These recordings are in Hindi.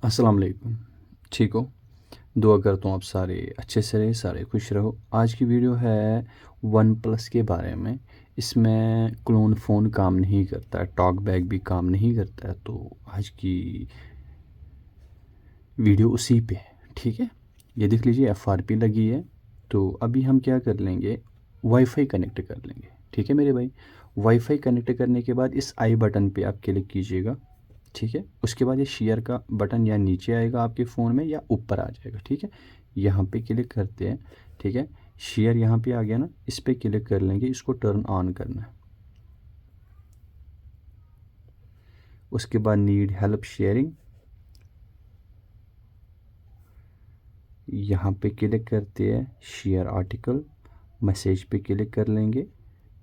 अस्सलाम वालेकुम। ठीक हो? दुआ करता हूँ आप सारे अच्छे से रहे, सारे खुश रहो। आज की वीडियो है वन प्लस के बारे में। इसमें क्लोन फ़ोन काम नहीं करता है, टॉक बैक भी काम नहीं करता है, तो आज की वीडियो उसी पे है। ठीक है, ये देख लीजिए एफआरपी लगी है। तो अभी हम क्या कर लेंगे, वाईफाई कनेक्ट कर लेंगे। ठीक है मेरे भाई, वाईफाई कनेक्ट करने के बाद इस आई बटन पे आप क्लिक कीजिएगा। ठीक है, उसके बाद ये शेयर का बटन या नीचे आएगा आपके फ़ोन में या ऊपर आ जाएगा। ठीक है, यहाँ पे क्लिक करते हैं। ठीक है, शेयर यहाँ पे आ गया ना, इस पे क्लिक कर लेंगे, इसको टर्न ऑन करना है। उसके बाद नीड हेल्प शेयरिंग, यहाँ पे क्लिक करते हैं। शेयर आर्टिकल, मैसेज पे क्लिक कर लेंगे,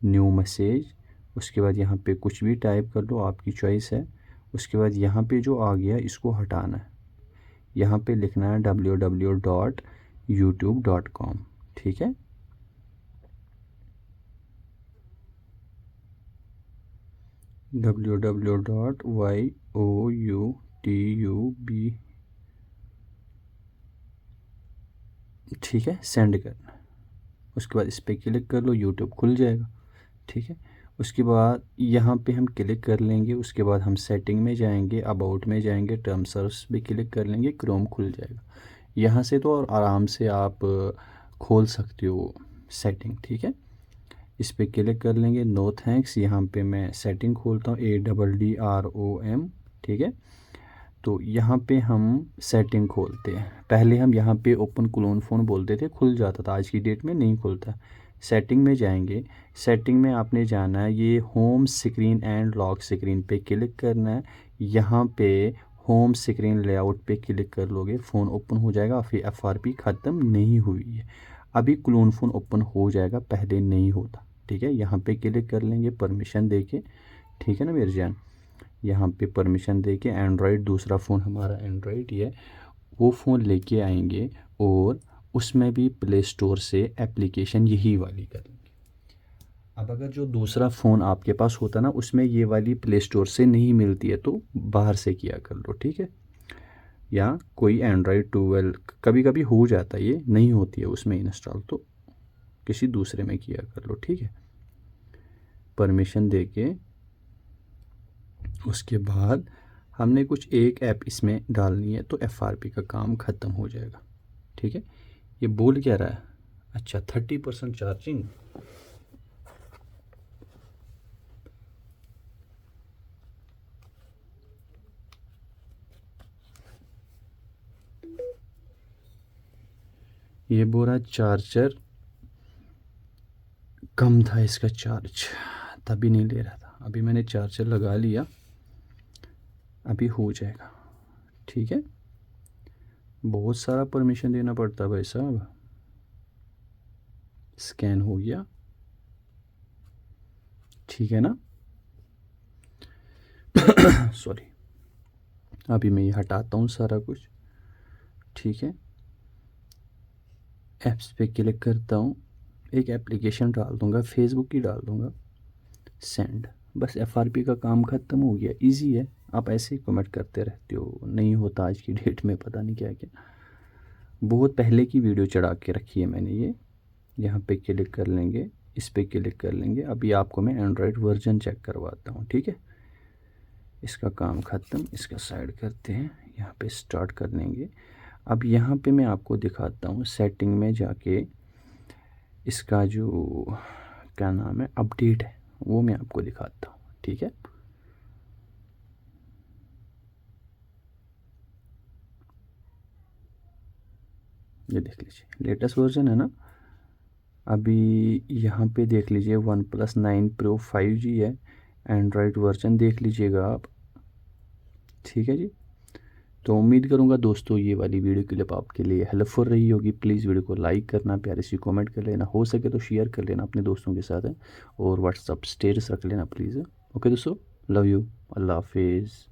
न्यू मैसेज। उसके बाद यहाँ पे कुछ भी टाइप कर लो, आपकी चॉइस है। उसके बाद यहाँ पे जो आ गया इसको हटाना है। यहाँ पे लिखना है www.youtube.com। ठीक है, www.youtube। ठीक है, सेंड करना है। उसके बाद इस पर क्लिक कर लो, यूट्यूब खुल जाएगा। ठीक है, उसके बाद यहाँ पे हम क्लिक कर लेंगे। उसके बाद हम सेटिंग में जाएंगे, अबाउट में जाएंगे, टर्म सर्च पे क्लिक कर लेंगे, क्रोम खुल जाएगा। यहाँ से तो और आराम से आप खोल सकते हो सेटिंग। ठीक है, इस पर क्लिक कर लेंगे, नो थैंक्स। यहाँ पे मैं सेटिंग खोलता हूँ, ADDROM। ठीक है, तो यहाँ पे हम सेटिंग खोलते हैं। पहले हम यहाँ पे ओपन क्लोन फ़ोन बोलते थे, खुल जाता था, आज की डेट में नहीं खुलता। सेटिंग में जाएंगे, सेटिंग में आपने जाना है, ये home screen and lock screen पे क्लिक करना है। यहाँ पे होम स्क्रीन लेआउट पे क्लिक कर लोगे, फ़ोन ओपन हो जाएगा। फिर एफआरपी ख़त्म नहीं हुई है, अभी क्लोन फ़ोन ओपन हो जाएगा, पहले नहीं होता। ठीक है, यहाँ पे क्लिक कर लेंगे परमिशन दे के। ठीक है ना मेरी जान, यहाँ पे परमिशन दे के एंड्रॉयड, दूसरा फ़ोन हमारा एंड्रॉयड ही है, वो फ़ोन लेके आएंगे और उसमें भी प्ले स्टोर से एप्लीकेशन यही वाली करेंगे। अब अगर जो दूसरा फ़ोन आपके पास होता ना, उसमें ये वाली प्ले स्टोर से नहीं मिलती है, तो बाहर से किया कर लो। ठीक है, या कोई एंड्रॉयड 12 कभी कभी हो जाता है, ये नहीं होती है उसमें इंस्टॉल, तो किसी दूसरे में किया कर लो। ठीक है, परमिशन दे के उसके बाद हमने कुछ एक ऐप इसमें डालनी है, तो एफआरपी का काम ख़त्म हो जाएगा। ठीक है, ये बोल क्या रहा है, अच्छा 30% चार्जिंग। ये बोल रहा है चार्जर कम था इसका चार्ज, तभी नहीं ले रहा था। अभी मैंने चार्जर लगा लिया, अभी हो जाएगा। ठीक है, बहुत सारा परमिशन देना पड़ता है भाई साहब। स्कैन हो गया, ठीक है ना। सॉरी, अभी मैं ये हटाता हूँ सारा कुछ। ठीक है, ऐप्स पे क्लिक करता हूँ, एक एप्लीकेशन डाल दूँगा, फेसबुक की डाल दूँगा, सेंड। बस एफआरपी का काम ख़त्म हो गया। इजी है, आप ऐसे ही कमेंट करते रहते हो, नहीं होता आज की डेट में, पता नहीं क्या क्या। बहुत पहले की वीडियो चढ़ा के रखी है मैंने ये। यहाँ पे क्लिक कर लेंगे, इस पे क्लिक कर लेंगे। अभी आपको मैं एंड्रॉयड वर्जन चेक करवाता हूँ। ठीक है, इसका काम ख़त्म, इसका साइड करते हैं, यहाँ पे स्टार्ट कर लेंगे। अब यहाँ पे मैं आपको दिखाता हूँ, सेटिंग में जाके इसका जो क्या नाम है, अपडेट है, वो मैं आपको दिखाता हूँ। ठीक है, ये देख लीजिए, लेटेस्ट वर्जन है ना। अभी यहाँ पे देख लीजिए, वन प्लस 9 प्रो 5G है, एंड्रॉयड वर्जन देख लीजिएगा आप। ठीक है जी, तो उम्मीद करूँगा दोस्तों ये वाली वीडियो क्लिप आपके लिए हेल्पफुल रही होगी। प्लीज़ वीडियो को लाइक करना, प्यारे सी कमेंट कर लेना, हो सके तो शेयर कर लेना अपने दोस्तों के साथ है, और व्हाट्सअप स्टेटस रख लेना प्लीज़। ओके दोस्तों, लव यू, अल्लाह हाफिज़।